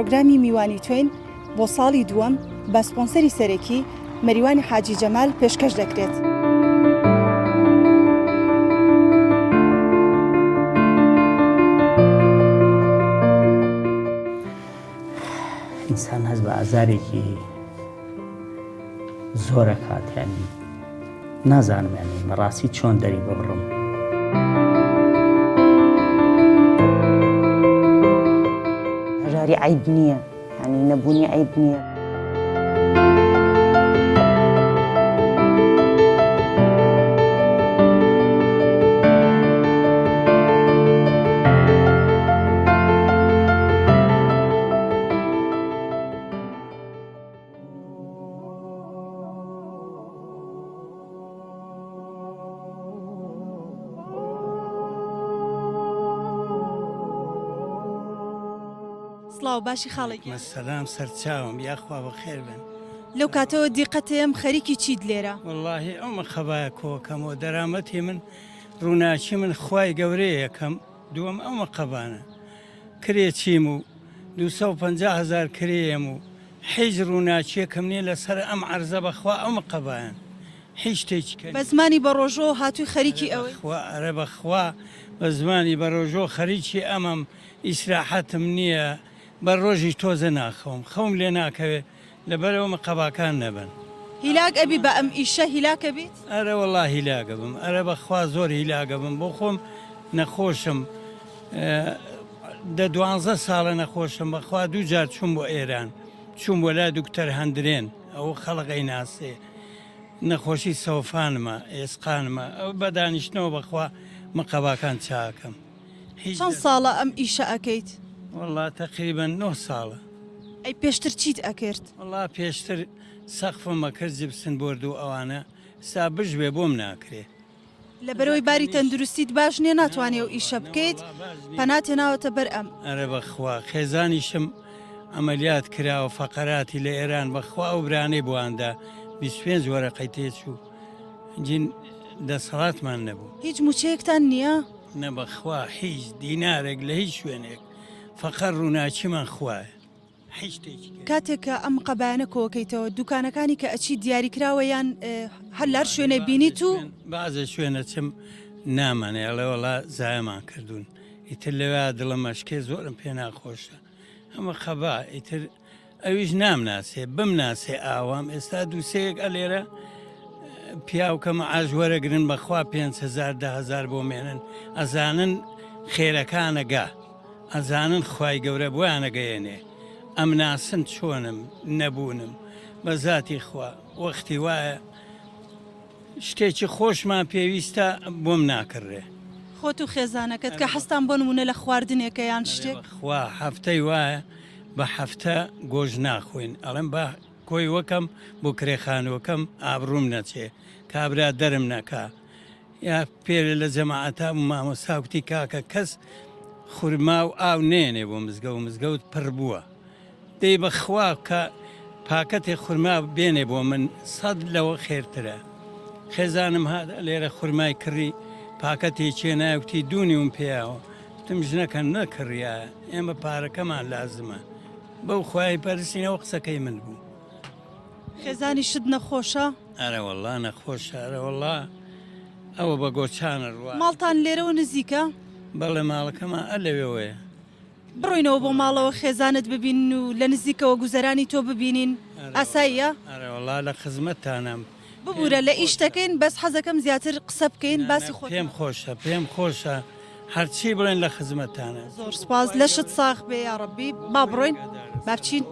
پرۆگرامی میوانی توێن بۆ ساڵی دووەم بە سپۆنسەری سەرەکی مەریوانی حاجی جەمال پێشکەش دەکرێت. ئینسان هەست بە ئازارێکی زۆرە کاتیانی نازانمێنی بەڕاستی چۆن دەری ببڕم. هەژاری عیب نییە، ینی نەبوونی عیب نییە. سڵاو باشی خاڵێکی مەسەلام سەرچاوم یاخوا بەخێر بن. لەو کاتەوە دیقەتەیەم خەریکی چیت لێرە. واللهی ئەومە خەبایە کۆکەمەوە دەرامەتی من ڕووناچی من خوای گەورەیە یەکەم دووەم ئەومە قەبانە کرێ چیم و 250,000 کرێم و هیچ ڕووناچیەکەم نییە لەسەر ئەم عەرزە بەخوا ئەومە قەبایەن هیچ شتێکی بە زمانی بە ڕۆژۆ هاتووی خەریکی ئەوەی ئەرە بەخوا بە زمانی بە ڕۆژۆ خەریکی ئەمەم ئیسراحەتم نییە بە ڕۆژی تۆزە ناخەوم خەوم لێ ناکەوێت لەبەرەوەمە قەباکان نەبن. هیلاک ئەبی بە ئەم ئیشە هیلاکە بیت؟ ئەرە وەڵا هیلاگە بم ئەرە بەخوا زۆر هیلاگە بم بۆ خۆم نەخۆشم 12 ساڵە نەخۆشم بەخوا دوو جار چوون بۆ ئێران چوون بۆ لای دوکتەر هەندرێن ئەو خەڵقەی ناسێ نەخۆشی سەوفانمە ئێسقانمە ئەو بەدانیشتنەوە بەخوا مەقەباکان چاکەم. چەند ساڵە ئەم ئیشە ئەەکەیت؟ والله تقریبا 9 ساڵە. ئەی پێشتر چیت ئەکرد؟ والله پێشتر سەقفمە کرد جبسن برد و ئەوانە سا بژێ بۆم ناکرێ لەبەرەوەی باری تەندروستیت باش نییە ناتوانێ و ئیشە بکەیت پەناتێ ناوەتە بەر ئەم. ئەرە بەخوا خێزانیشم ئەمەلیات کراوە فەقەراتی لە ئێران بەخوا و برانەی بواندا 25 وەرەقەی تێچوو جین دەسەڵاتمان نەبوو. هیچ موچەیەکتان نییە؟ نەبەخوا هیچ دینارێک لە هیچ شوێنێک فەقەر ڕووناچیمان خوایە هیچ شتێکی. کاتێککە ئەم قەبانە کۆکەیتەوە دوکانەکانی کە ئەچی دیاریکراوە یان هەر لەر شوێنە بینیت و بازە شوێنە چم نامانێڵەوەڵا زایەمان کردوون ئیتر لەوێ دڵە مەشکێ زۆرم پێ ناخۆشە ئەمە خەبا ئیتر ئەویش نامناسێ بمناسێ ئاوام ئێستا دووسەیەک ئەلێرە پیاوکەمە ئاژوەرەگرن بەخوا 5,000 بۆ مێنن ئەزانن خێرەکانەگا ئەزانن خوای گەورە بۆیانەگەیەنێ ئەم ناسن چۆنم نەبوونم بە ذاتی خوا وەختی وایە شتێکی خۆشمان پێویستە بۆم ناکڕێ. خۆت و خێزانەکەت کە حەستان بۆ نمونە لە خواردنێکە یان شتێک خوا هەفتەی وایە بە هەفتە گۆژ ناخۆین ئەڵێم بە کۆی وەکەم بۆ کرێخانەوەکەم ئابڕوم نەچێ کابرا دەرم نەکا یا پێرە لە جەماعەتا و مامۆساوتی کاکە کەس خورما و ئاو نێنێ بۆ مزگەوت پڕ بووە دەی بەخوا کە پاکەتێ خورما بێنێ بۆ من 100 لەوە خێرترە. خێزانم هات لێرە خورمای کڕی پاکەتێ چێناوتی دوونیوم پێیاوە تم ژنەکە نەکڕیایە ئێمە پارەکەمان لازمە بەو خوای پەرسینەوە قسەکەی من بوو. خێزانی شت نەخۆشە؟ ئەرە وەڵا نەخۆشە ئەرە وەڵا ئەوە بە گۆچانە ڕوا. ماڵتان لێرەوە نزیکە؟ بەڵێ ماڵەکەمان ئەلەوێوەیە. بڕۆینەوە بۆ ماڵەوە خێزانت ببین و لە نزیکەوە گوزەرانی تۆ ببینین ئاساییە؟ ئەرە وەڵا لە خزمەتتانم ببوورە لە ئیش دەکەین بەس حەزەکەم زیاتر قسە بکەین باسی خۆ پێم خۆشە هەرچی بڵێن لە خزمەتتانە. زۆر سپاس لەشت ساغ بێ یا ڕەبی با بڕۆین با بچین.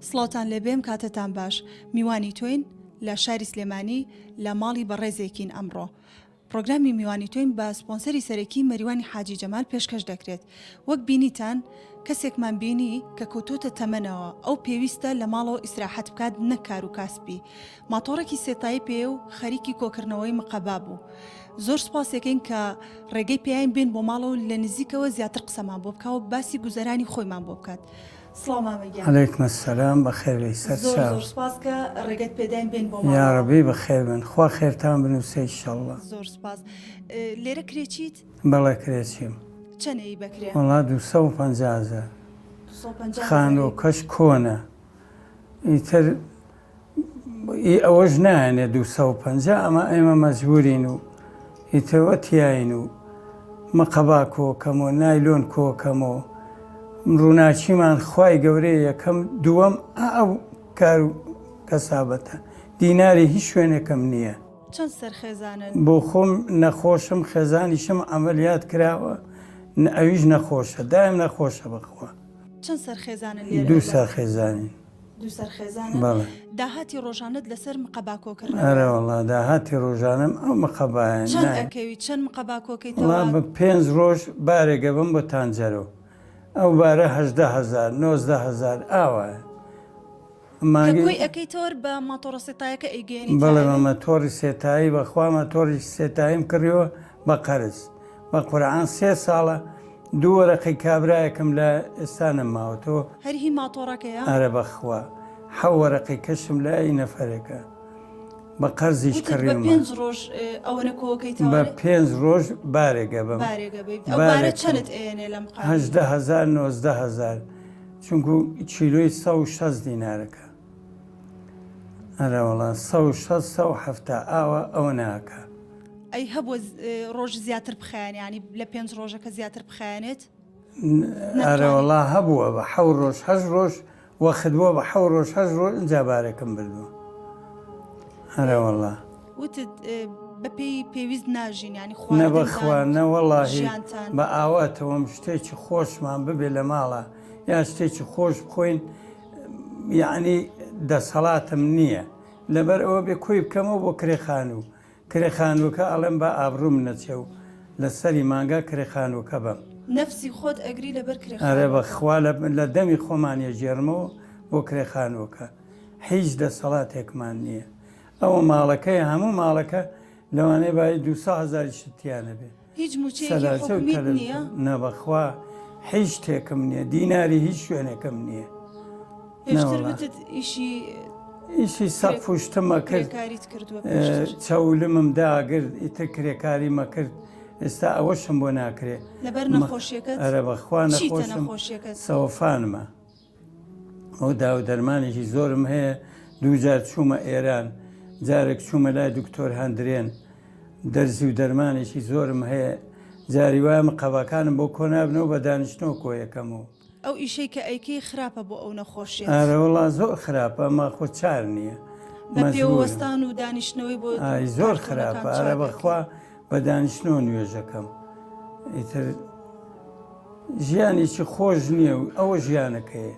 سڵاوتان لێبێم کاتتان باش میوانی توین لە شاری سلێمانی لە ماڵی بەڕێزێکین ئەمڕۆ. پرۆگرامی میوانی توین بە سپۆنسەری سەرەکی مەریوانی حاجی جەمال پێشکەش دەکرێت. وەک بینیتان کەسێکمان بینی کە کۆتۆتە تەمەنەوە ئەو پێویستە لە ماڵەوە ئیسراحەت بکات نەک کار و کاسبی. ماتۆڕێکی سێتایی پێ و خەریکی کۆکردنەوەی مقەبا بوو. زۆر سپاسێکین کە ڕێگەی پێیان بێن بۆ ماڵەوە لە نزیکەوە زیاتر قسەمان بۆ بکەوە باسی گوزەرانی خۆیمان بۆ بکات. سڵام مامەگیان. عەلەیکم السەلام بەخێر سەر زۆر سپاس کە ڕێگەت پێداین بێن بۆ یا ڕەبی بەخێر بن خوا خێرتان بنووسێ ئینشەڵڵا. زۆر سپاس. لێرە کرێچیت؟ بەڵێ کرێچیم. چەندەی بەکرێ؟ وەڵا 250,000 250,000 خانۆکەش کۆنە. ئیتر ئەوەش نایەنێ 250 ئەمە ئێمە مەجبورین و ئیترەوە تیاین و مەقەبا کۆکەم و نایلۆن کۆکەم و ڕووناچیمان خوای گەورەیە یەکەم دووەم ئەو کار و کەسابەتە دیناری هیچ شوێنێکم نییە. چەند سەرخێزانن؟ بۆ خۆم نەخۆشم خێزانیشم ئەمەلیات کراوە ئەویش نەخۆشە دایم نەخۆشە بەخوا. چەند سەرخێزانن لێرە؟ 2 سەرخێزانی. 2 سەرخێزانن؟ بەڵێ. داهاتی ڕۆژانت لەسەر مقەبا کۆکردن؟ ئەرە وەڵا داهاتی ڕۆژانم ئەو مەقەبایە چەند ئەکەوی چەند مقەبا کۆکەیتەوە؟ وڵا بە 5 ڕۆژ بارێگە بم بۆ تانجەرۆ ئەو بارە 18,000 19,000 ئاوایە. کۆی ئەەکەیتەوە بە ماتۆڕە سێتایەکە ئەیگەێنی؟ بەڵێ مەتۆری سێتایی بەخوا مەتۆری سێتاییم کڕیەوە بە قەرز بە قورعان 3 ساڵە 2 وەرەقی کابرایەکەم لە ئێستا نەماوەتەوە. هەرهی ماتۆڕەکەیە؟ ئەرە بەخوا 7 وەرەقی کەشم لای نەفەرەکە بە قەرزیش کڕیومە. 5 ڕۆژ ئەوەنە کۆکەیتەوە؟ بە 5 ڕۆژ بارێگە بم. بارە چەندت ئێنێ لەم 18,000 19,000 چونکو چیلۆی 160 دینارەکە. ئەرە وەڵا 160 ئاوە ئەوە ناکە. ئەی هەبوو ڕۆژ زیاتر بخیان ینی لە 5 ڕۆژەکە زیاتر بخیانێت؟ ئەرە وەڵا هەبووە بە 7 ڕۆژ 8 ڕۆژ وەخت بووە بە 7 ڕۆژ 8 ڕۆژ ئەجا بارێکم بردووە. ئەرە وەڵا وتت بە پێی پێویست ناژین ینی نەبەخوا نەوەڵاهی بە ئاواتەوەم شتێکی خۆشمان ببێ لە ماڵە یا شتێکی خۆش بخۆین یعنی دەسەڵاتم نییە لەبەر ئەوە بێ کۆی بکەمەوە بۆ کرێخانووکە ئەڵێم بە ئابرووم نەچێ و لەسەری مانگا کرێخانووکە بم. نەفسی خۆت ئەگری لەبەر ئەرە بەخوا لە دەمی خۆمانە ژێرمەوە بۆ کرێخانووکە هیچ دەسەڵاتێکمان نییە. ئەوە ماڵەکەی هەموو ماڵەکە لەوانەیە باید 200,000 شتیانە بێ. هیچ موچەیەکی نییە؟ نەبەخوا هیچ شتێکم نییە دیناری هیچ شوێنێکم نییە. ئیشی سەقفوشتمە کرد چەولمم داگرت ئیتر کرێکاری مەکرد ئێستا ئەوەشم بۆ ناکرێ لەبەر نەخۆشیەکەت؟ ئەرە بەخوا نەخۆشم سەوفانمە ئەو داو دەرمانێکی زۆرم هەیە 2 جار چوومە ئێران جارێک چوومە لای دکتۆر هەندرێن دەرزی و دەرمانێکی زۆرم هەیە جاری وایە مقەبەکانم بۆ کۆنابنەوە بە دانیشتنەوە کۆیەکەمەوە. ئەو ئیشەی کە ئەیکەی خراپە بۆ ئەو نەخۆشیە؟ ئارە وڵا زۆر خراپە ئەمە خۆ چار نییە بە پێوەستان و دانیشتنەوەی بۆ زۆر خراپە ئارە بەخوا بە دانیشتنەوە نوێژەکەم ئیتر ژیانێکی خۆش نییە و ئەوە ژیانەکەیە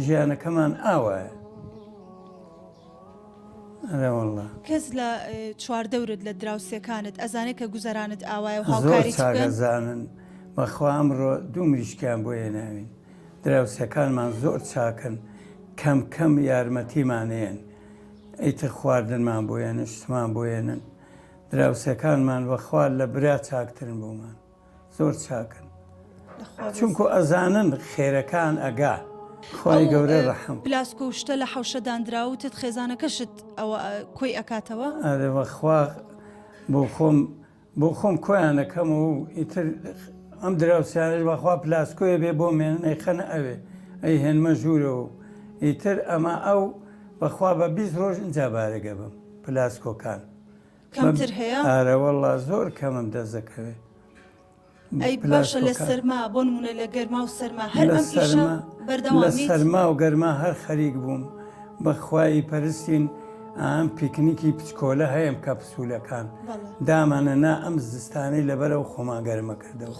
ژیانەکەمان ئاوایە. کەس لە چواردەورت لە دراوسەکانت ئەزانێت کە گوزەرانت ئاوایە و هاوکاریت چاگەزانن بەخوا ئەمڕۆ 2 مریشکیان بۆ هێناوین دراوسەکانمان زۆر چاکن کەم کەم یارمەتیمانەیەن ئیتر خواردنمان بۆیێنن شتمان بۆیێنن دراوسەکانمان بەخوا لە برا چاکترن بۆمان زۆر چاکن چونکو ئەزانن خێرەکان ئەگا خۆی گەورە ڕەحم. پلاسکۆ و شتە لە حەوشەدانراوتت خێزانەکەشت ئەوە کۆی ئەکاتەوە؟ ئەرە بەخوا بۆ خۆم کۆیانەکەم و ئیتر ئەم دراوسیانش بەخوا پلاسکۆیە بێ بۆ مێنن ئەیخەنە ئەوێ ئەی هێنمە ژوورەوە ئیتر ئەمە ئەو بەخوا بە 20 ڕۆژ ئینجا بارەگە بم پلاسکۆکان کەمتر هەیە؟ ئارە وەڵا زۆر کەمم دەست دەکەوێت. ئەی باشە لە سەرما بۆ نمونە لە گەرما و سەرما هەر ئەم ئیشە بەردەوامیت؟ لە سەرما و گەرما هەر خەریک بووم بەخوای پەرستین ئەم پیکنیکی پچکۆلە هەیەم کە پسوولەکان دامانە نا ئەم زستانەی لەبەرەوە خۆمان گەرمە کردەوە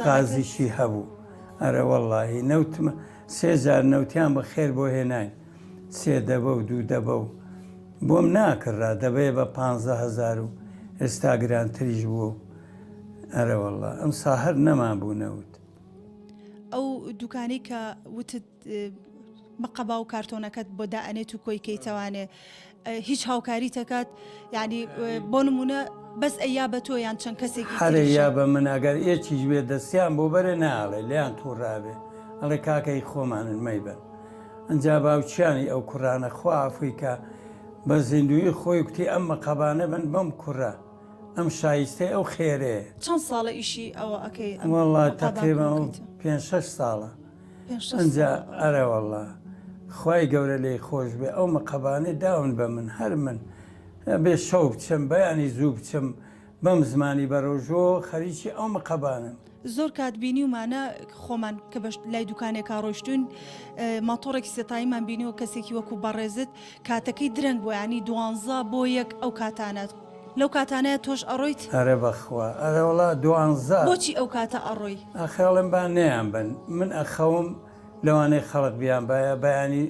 قازیشی هەبوو. ئەرە وەڵاهی نەوتمە 3 جار نەوتیان بە خێر بۆ هێناین 3 دەبە و 2 دەبە و بۆم ناکڕا دەبێ بە 15,000 و ئێستا گرانتریش بوو. ئەرە وەڵا ئەم ساهر نەمان بوو نەوت. ئەو دوکانەی کە وتت بە قەبا و کارتۆنەکەت بۆ دائەنێت و کۆیکەیتەوانێ هیچ هاوکاری تەکات یعنی بۆ نمونە بەس ئەیا بە تۆ یان چەند کەسێکی هەرە یا بە من ئەگەر ئێچیش بێ دەستیان بۆ بەرە ناڵێ لیان تووڕابێ ئەڵێ کاکەی خۆمانن مەیبەن ئەجا باوچیانی ئەو کوڕانە خوا ئەفریکا بە زیندوی خۆی کوتی ئەم مەقەبانە بن بەم کوڕە ئەم شایستەی ئەو خێرەیە. چەند ساڵە ئیشی ئەوە ئەەکەی وەڵڵا تەقریبا 5-6 ساڵە ئەجا ئەرەوەڵڵا خوای گەورە لێی خۆش بێ ئەو مەقەبانەی داون بە من هەر من بێ شەو بچم بەیانی زوو بچم بەم زمانی بەڕۆژۆ خەریکی ئەو مەقەبانم. زۆر کاتبینی ومانە خۆمان کە بە لای دوکانێکا ڕۆشتون ماتۆڕێکی سێتاییمان بینیەوە کەسێکی وەکو بەڕێزت کاتەکەی درەنگ بۆ ینی 12 بۆ 1 ئەو کاتانات لەو کاتانەیە تۆش ئەڕۆیت؟ ئەرە بەخوا ئەرەوەڵا 12 بۆچی ئەو کاتە ئەڕۆی؟ ئەخێڵم با نەیان بن من ئەخەوم لەوانەی خەڵک بیان باە بەیانی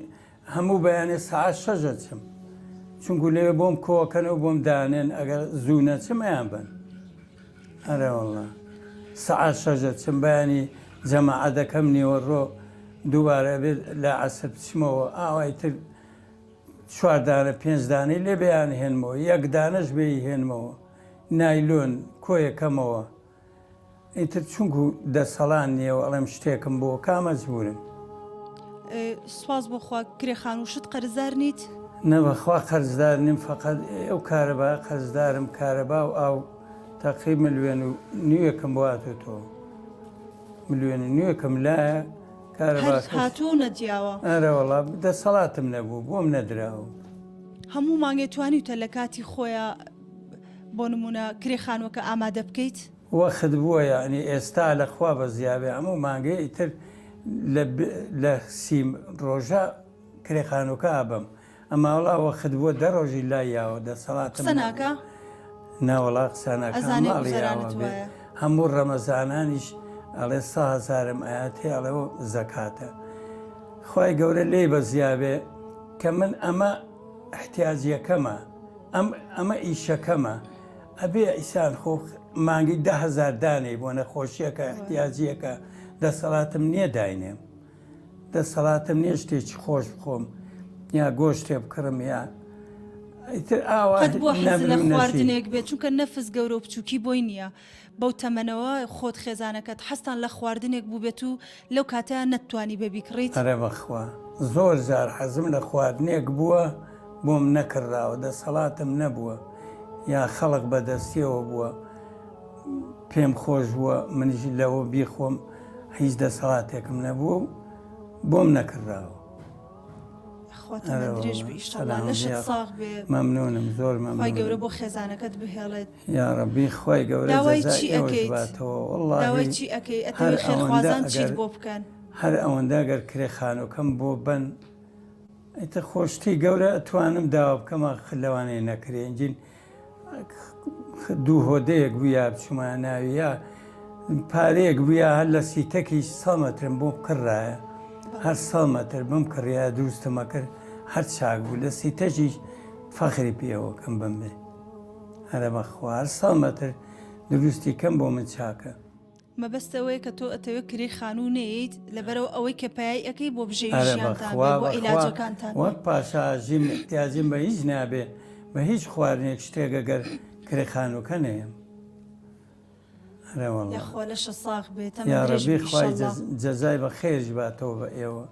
هەموو بەیانێ سعات 6 چم چونکو لێ بۆم کۆکەنەوە بۆم دانێن ئەگەر زوو نەچمەیان بن ئەرەوەڵا سعات 6 چم بەیانی جەماعە دەکەم نیوەڕۆ دووبارە بێت لە عەسر بچمەوە ئاوای تر 4 دانە 5 دانەی لێ بەیان هێنمەوە 1 دانەش بێی هێنمەوە نایلۆن کۆیەکەمەوە ئیتر چونکو دەسەڵان نییەوە ئەڵێم شتێکم بۆ کامەجبورم. سواز بۆخوا کرێخان و شت قەرزدار نیت؟ نەبەخوا قەرزدار نیم فقط ئەو کارەبا قەرزدارم کارەبا و ئاو تەقریب 1.5 ملیۆنم بواتۆ ملیۆنی نوێکم لایە کارەبا هاتوو نەجیاوە ئەرەوەڵا دەسەڵاتم نەبوو بۆم نەدراوە هەموو مانگێ توانیتە لە کاتی خۆیان بۆ نمونە کرێخانوەکە ئامادە بکەیت؟ وەخت بووە یعنی ئێستا لەخوا بە زیابێ هەموو مانگەی ئیتر لە سیم ڕۆژە کرێخانوەکە ئابم ئەما وڵا وەخت بووە 10 ڕۆژی لایاوە دەسەڵاتم قسەناکە؟ ناوەڵا قسانەکە هەموو ڕەمەزانانیش ئەڵێ 100,000 ئاەتی ئەڵێەوە زەکاتە خی گەورە لێ بە زیابێ کە من ئەمە احتیاجیەکەمە ئەمە ئیشەکەمە ئەبێ ئیسان خۆ مانگی 10,000 دانەی بۆ نەخۆشیەکە احتیاجیەکە دەسەڵاتم نییە داینێم دەسەڵاتم نییە شتێکی خۆش بخۆم یا گۆشتێ بکڕم یا ئیتر ئاوا لە خواردنێک بێت چونکە نەفس گەورە و بچووکی بۆی نییە بەو تەمەنەوە خۆت خێزانەکەت حەستان لە خواردنێک بوو بێت و لەو کاتیان نەتوانی بەبیکڕیت. ئەرە بەخوا زۆر جار حەزم لە خواردنێک بووە بۆم نەکردراوە دەسەڵاتم نەبووە یا خەڵک بەدەستیەوە بووە پێم خۆش بووە منیش لەوە بیخۆم هیچ دەسەڵاتێکم نەبووە و بۆم نەکردراوە. مەمنونم زۆر مەمنون گەورە بۆ خێزانەکەت بهێڵێت یا ڕەبی خۆی گەورە داوای چی ئەەکەی ئەتەوی خێرخوازان چیت بۆ بکەن هەر ئەوەندە گەر کرێخانەکەم بۆ بن ئیتە خۆشتی گەورە ئەتوانم داوا بکەمە لەوانەیە نەکرێنجین دوو هۆدەیەک بووە بچوومە ناوی یا پارەیەک بووە هەر لە سیتەکی 100 مەترم بۆ بکڕایە هەر 100 مەتر بم کڕیا دروستمە کرد هەر چاک بوو لە سیتەشی فەخری پێەوە کەم بم بێ هەرە بەخوا هەر 100 مەتر دروستی کەم بۆ من چاکە مەبەستەوەی کە تۆ ئەتەوێت کری خانوو نەیت لەبەرەوە ئەوەی کە پای ئەەکەی بۆ بژێژیانتان بۆ عیلاجەکانتان وەک پاشاژیم احتیاجیم بە هیچ نابێ بە هیچ خواردنێک شتێکە گەر کرێخانووکە نەیەم خۆ لە شەساغ بێت یاڕەبی خوای جەزای بە خێرش باتەوە بە ئێوە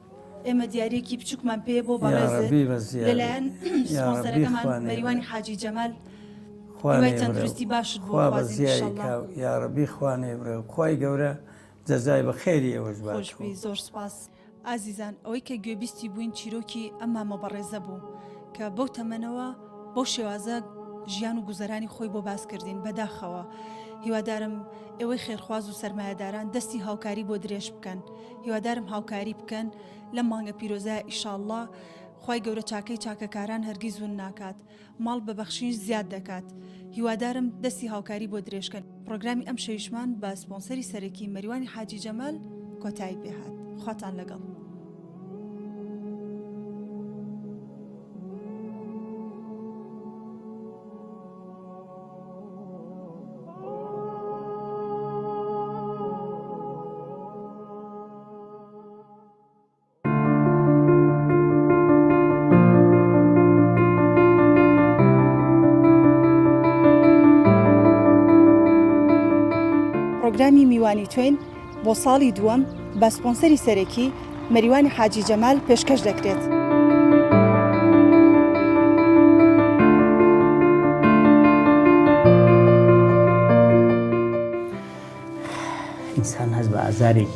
ئێمە دیارێکی بچووکمان پێ بۆ بەڕێز لەلایەن سپۆنسەرەکەمان مەریوانی حاجی جەمال تەندروستی باشت بۆ یاڕەبی خوانێ بڕێ خوای گەورە جەزای بە خێری ئێوەش باشبی زۆر سپاس. ئازیزان ئەوەی کە گوێبیستی بووین چیرۆکی ئەم مامە بەڕێزە بوو کە بەو تەمەنەوە بۆ شێوازە ژیان و گوزەرانی خۆی بۆ باسکردین بەداخەوە هیوادارم ئێوەی خێرخواز و سەرمایهداران دەستی هاوکاری بۆ درێژ بکەن هیوادارم هاوکاری بکەن لە مانگە پیرۆزای ئیشاءالله خی گەورە چاکەی چاکەکاران هەرگیز ون ناکات ماڵ بەبەخشین زیاد دەکات هیوادارم دەستی هاوکاری بۆ درێژکەن. پرۆگرامی ئەم شەویشمان بە سپۆنسەری سەرەکی مەریوانی حاجی جەمال کۆتایی پێهات خواتان لەگەڵ. پرۆگرامی میوانی توێن بۆ ساڵی دووەم بە سپۆنسەری سەرەکی مەریوانی حاجی جەمال پێشکەش دەکرێت. ئینسان هەست بە ئازارێکی